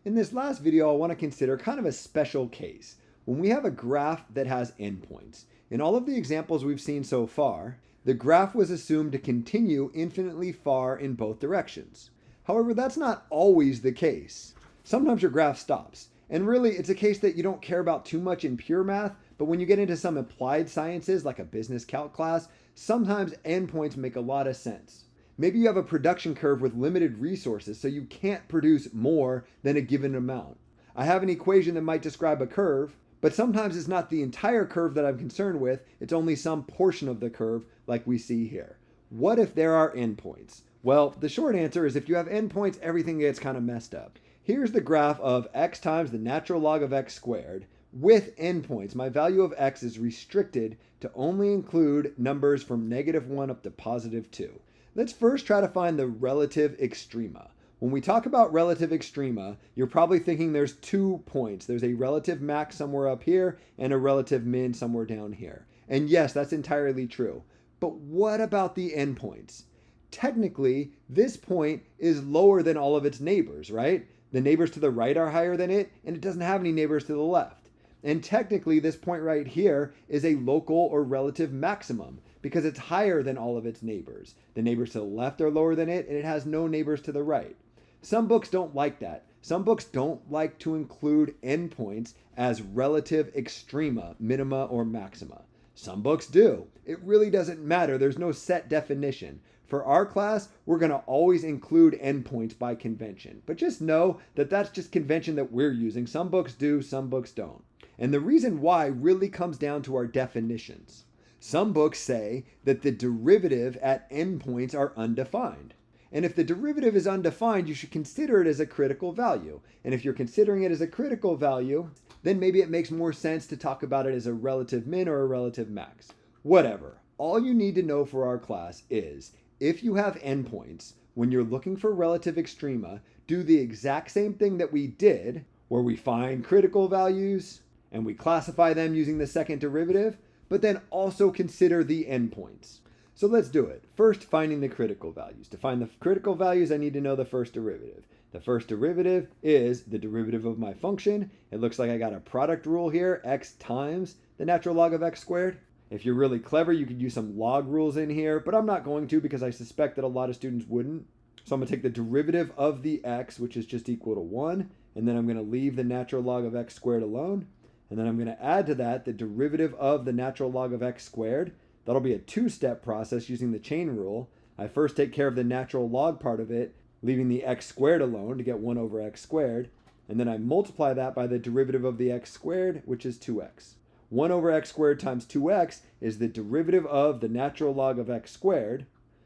In this last video, I want to consider kind of a special case when we have a graph that has endpoints. In all of the examples we've seen so far, the graph was assumed to continue infinitely far in both directions. However, that's not always the case. Sometimes your graph stops. And really, it's a case that you don't care about too much in pure math, but when you get into some applied sciences like a business calc class, sometimes endpoints make a lot of sense. Maybe you have a production curve with limited resources, so you can't produce more than a given amount. I have an equation that might describe a curve, but sometimes it's not the entire curve that I'm concerned with, it's only some portion of the curve like we see here. What if there are endpoints? Well, the short answer is if you have endpoints, everything gets kind of messed up. Here's the graph of x times the natural log of x squared with endpoints. My value of x is restricted to only include numbers from -1 up to +2. Let's first try to find the relative extrema. When we talk about relative extrema, you're probably thinking there's 2 points. There's a relative max somewhere up here and a relative min somewhere down here. And yes, that's entirely true. But what about the endpoints? Technically, this point is lower than all of its neighbors, right? The neighbors to the right are higher than it, and it doesn't have any neighbors to the left. And technically, this point right here is a local or relative maximum because it's higher than all of its neighbors. The neighbors to the left are lower than it, and it has no neighbors to the right. Some books don't like that. Some books don't like to include endpoints as relative extrema, minima, or maxima. Some books do. It really doesn't matter. There's no set definition. For our class, we're going to always include endpoints by convention. But just know that that's just convention that we're using. Some books do, some books don't. And the reason why really comes down to our definitions. Some books say that the derivative at endpoints are undefined. And if the derivative is undefined, you should consider it as a critical value. And if you're considering it as a critical value, then maybe it makes more sense to talk about it as a relative min or a relative max. Whatever. All you need to know for our class is if you have endpoints, when you're looking for relative extrema, do the exact same thing that we did, where we find critical values and we classify them using the second derivative, but then also consider the endpoints. So let's do it. First, finding the critical values. To find the critical values, I need to know the first derivative. The first derivative is the derivative of my function. It looks like I got a product rule here, x times the natural log of x squared. If you're really clever, you could use some log rules in here, but I'm not going to because I suspect that a lot of students wouldn't. So I'm going to take the derivative of the x, which is just equal to 1, and then I'm going to leave the natural log of x squared alone. And then I'm going to add to that the derivative of the natural log of x squared. That'll be a 2-step process using the chain rule. I first take care of the natural log part of it, leaving the x squared alone to get 1 over x squared. And then I multiply that by the derivative of the x squared, which is 2x. 1 over x squared times 2x is the derivative of the natural log of x squared.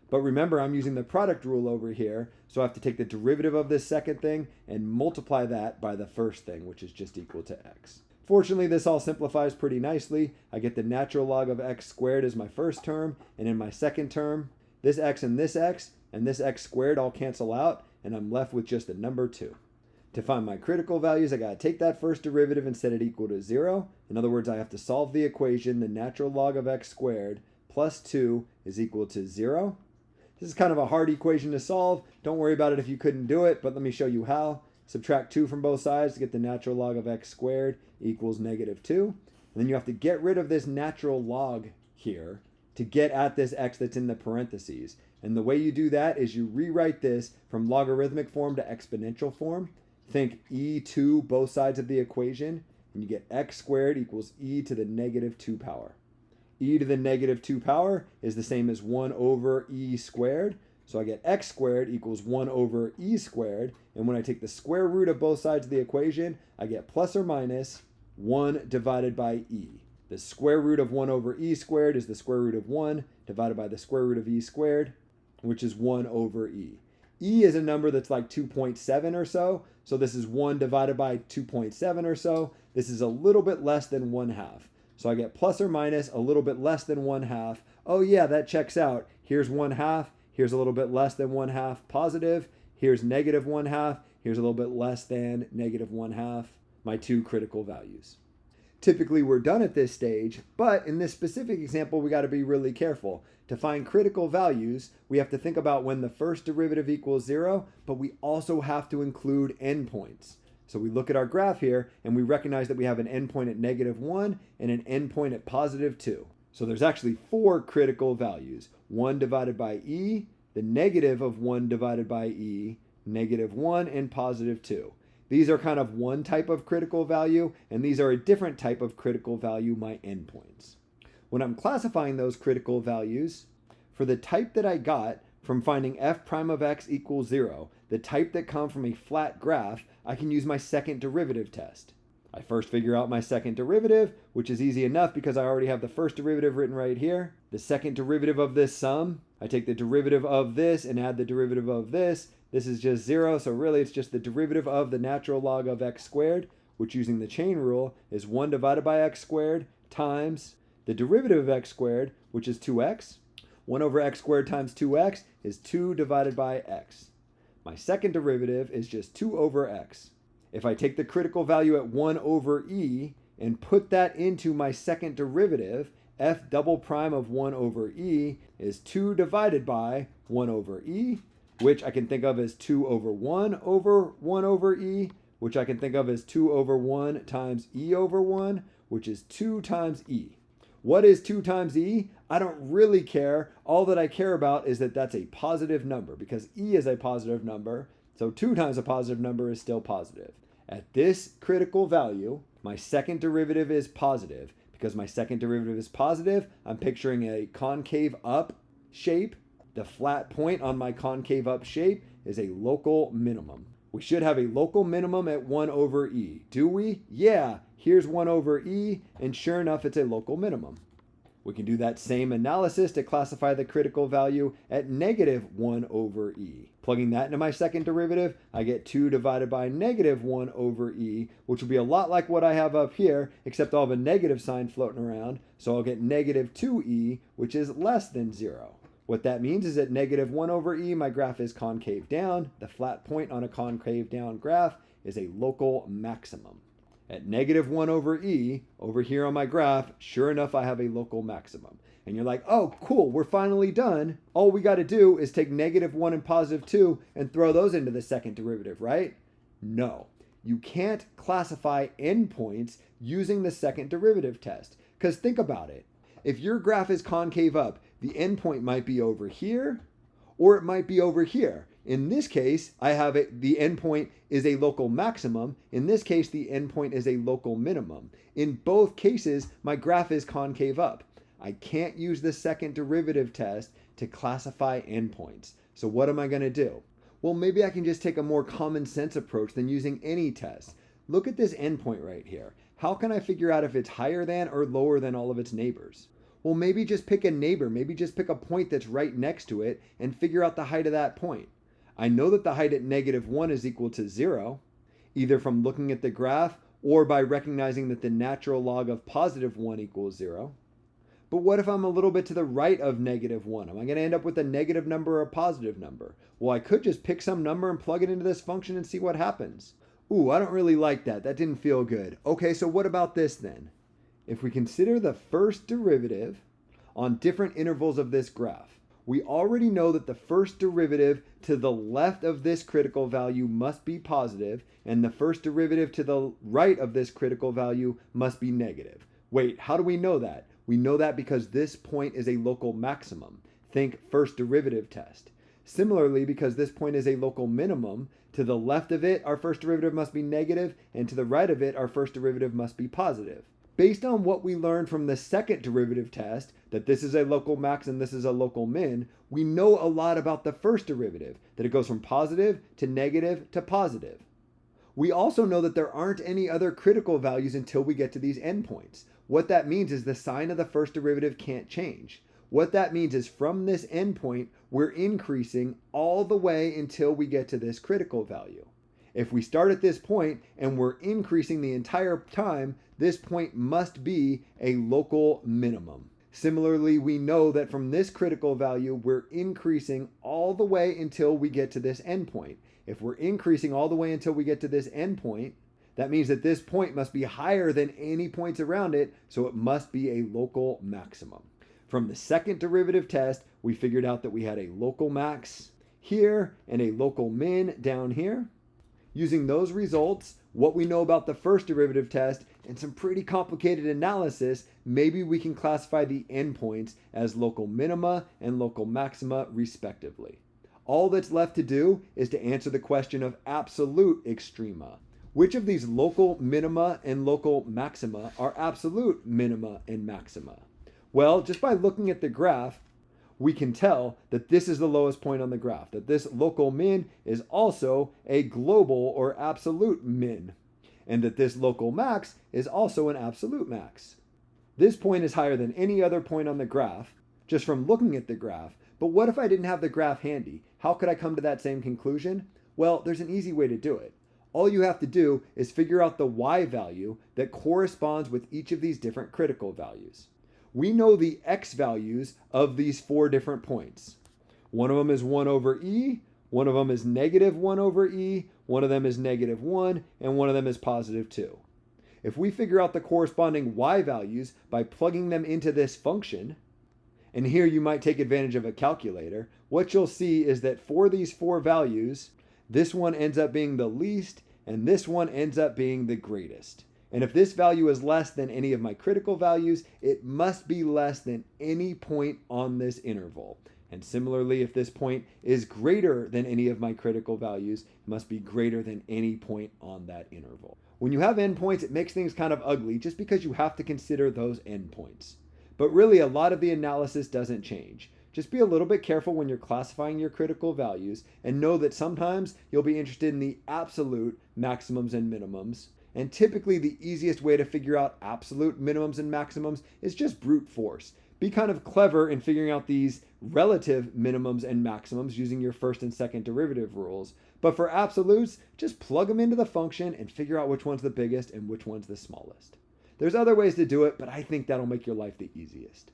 But remember, I'm using the product rule over here, so I have to take the derivative of this second thing and multiply that by the first thing, which is just equal to x. Fortunately, this all simplifies pretty nicely. I get the natural log of x squared as my first term, and in my second term, this x and this x squared all cancel out, and I'm left with just the number 2. To find my critical values, I got to take that first derivative and set it equal to 0. In other words, I have to solve the equation, the natural log of x squared plus 2 is equal to 0. This is kind of a hard equation to solve. Don't worry about it if you couldn't do it, but let me show you how. Subtract 2 from both sides to get the natural log of x squared equals -2. And then you have to get rid of this natural log here to get at this x that's in the parentheses. And the way you do that is you rewrite this from logarithmic form to exponential form. Think e to both sides of the equation, and you get x squared equals e to the -2 power. E to the -2 power is the same as 1 over e squared. So I get x squared equals 1 over e squared. And when I take the square root of both sides of the equation, I get plus or minus 1 divided by e. The square root of 1 over e squared is the square root of 1 divided by the square root of e squared, which is 1 over e. E is a number that's like 2.7 or so. So this is 1 divided by 2.7 or so. This is a little bit less than 1/2. So I get plus or minus a little bit less than 1/2. Oh yeah, that checks out. Here's 1/2. Here's a little bit less than 1/2 positive. Here's -1/2. Here's a little bit less than -1/2. My 2 critical values. Typically we're done at this stage, but in this specific example, we got to be really careful. To find critical values, we have to think about when the first derivative equals 0, but we also have to include endpoints. So we look at our graph here and we recognize that we have an endpoint at -1 and an endpoint at +2. So there's actually 4 critical values. 1 divided by e, the negative of 1 divided by e, -1, and +2. These are kind of one type of critical value, and these are a different type of critical value, my endpoints. When I'm classifying those critical values, for the type that I got from finding f prime of x equals 0, the type that come from a flat graph, I can use my second derivative test. I first figure out my second derivative, which is easy enough because I already have the first derivative written right here. The second derivative of this sum, I take the derivative of this and add the derivative of this. This is just 0, so really it's just the derivative of the natural log of x squared, which using the chain rule is 1 divided by x squared times the derivative of x squared, which is 2x. 1 over x squared times 2x is 2 divided by x. My second derivative is just 2 over x. If I take the critical value at 1 over e and put that into my second derivative, f double prime of 1 over e is 2 divided by 1 over e, which I can think of as 2 over 1 over e, which I can think of as 2 over 1 times e over 1, which is 2 times e. What is 2 times e? I don't really care. All that I care about is that that's a positive number because e is a positive number, so 2 times a positive number is still positive. At this critical value, my second derivative is positive. Because my second derivative is positive, I'm picturing a concave up shape. The flat point on my concave up shape is a local minimum. We should have a local minimum at 1 over e. Do we? Yeah, here's 1 over e, and sure enough, it's a local minimum. We can do that same analysis to classify the critical value at -1 over e. Plugging that into my second derivative, I get 2 divided by -1 over e, which will be a lot like what I have up here, except I'll have a negative sign floating around, so I'll get -2e, which is less than 0. What that means is at -1 over e, my graph is concave down. The flat point on a concave down graph is a local maximum. At -1 over e, over here on my graph, sure enough, I have a local maximum. And you're like, oh, cool, we're finally done. All we got to do is take -1 and +2 and throw those into the second derivative, right? No, you can't classify endpoints using the second derivative test. Because think about it. If your graph is concave up, the endpoint might be over here, or it might be over here. In this case, the endpoint is a local maximum. In this case, the endpoint is a local minimum. In both cases, my graph is concave up. I can't use the second derivative test to classify endpoints. So what am I going to do? Well, maybe I can just take a more common sense approach than using any test. Look at this endpoint right here. How can I figure out if it's higher than or lower than all of its neighbors? Well, maybe just pick a neighbor. Maybe just pick a point that's right next to it and figure out the height of that point. I know that the height at -1 is equal to 0, either from looking at the graph or by recognizing that the natural log of +1 equals 0. But what if I'm a little bit to the right of -1? Am I going to end up with a negative number or a positive number? Well, I could just pick some number and plug it into this function and see what happens. Ooh, I don't really like that. That didn't feel good. Okay, so what about this then? If we consider the first derivative on different intervals of this graph, we already know that the first derivative to the left of this critical value must be positive, and the first derivative to the right of this critical value must be negative. Wait, how do we know that? We know that because this point is a local maximum. Think first derivative test. Similarly, because this point is a local minimum, to the left of it, our first derivative must be negative, and to the right of it, our first derivative must be positive. Based on what we learned from the second derivative test, that this is a local max and this is a local min, we know a lot about the first derivative, that it goes from positive to negative to positive. We also know that there aren't any other critical values until we get to these endpoints. What that means is the sign of the first derivative can't change. What that means is from this endpoint, we're increasing all the way until we get to this critical value. If we start at this point and we're increasing the entire time, this point must be a local minimum. Similarly, we know that from this critical value, we're increasing all the way until we get to this endpoint. If we're increasing all the way until we get to this endpoint, that means that this point must be higher than any points around it, so it must be a local maximum. From the second derivative test, we figured out that we had a local max here and a local min down here. Using those results, what we know about the first derivative test, and some pretty complicated analysis, maybe we can classify the endpoints as local minima and local maxima respectively. All that's left to do is to answer the question of absolute extrema. Which of these local minima and local maxima are absolute minima and maxima? Well, just by looking at the graph, we can tell that this is the lowest point on the graph, that this local min is also a global or absolute min, and that this local max is also an absolute max. This point is higher than any other point on the graph, just from looking at the graph. But what if I didn't have the graph handy? How could I come to that same conclusion? Well, there's an easy way to do it. All you have to do is figure out the y value that corresponds with each of these different critical values. We know the x values of these 4 different points. One of them is 1 over e, one of them is negative 1 over e, one of them is negative 1, and one of them is positive 2. If we figure out the corresponding y values by plugging them into this function, and here you might take advantage of a calculator, what you'll see is that for these 4 values, this one ends up being the least, and this one ends up being the greatest. And if this value is less than any of my critical values, it must be less than any point on this interval. And similarly, if this point is greater than any of my critical values, it must be greater than any point on that interval. When you have endpoints, it makes things kind of ugly just because you have to consider those endpoints. But really, a lot of the analysis doesn't change. Just be a little bit careful when you're classifying your critical values, and know that sometimes you'll be interested in the absolute maximums and minimums. And typically the easiest way to figure out absolute minimums and maximums is just brute force. Be kind of clever in figuring out these relative minimums and maximums using your first and second derivative rules. But for absolutes, just plug them into the function and figure out which one's the biggest and which one's the smallest. There's other ways to do it, but I think that'll make your life the easiest.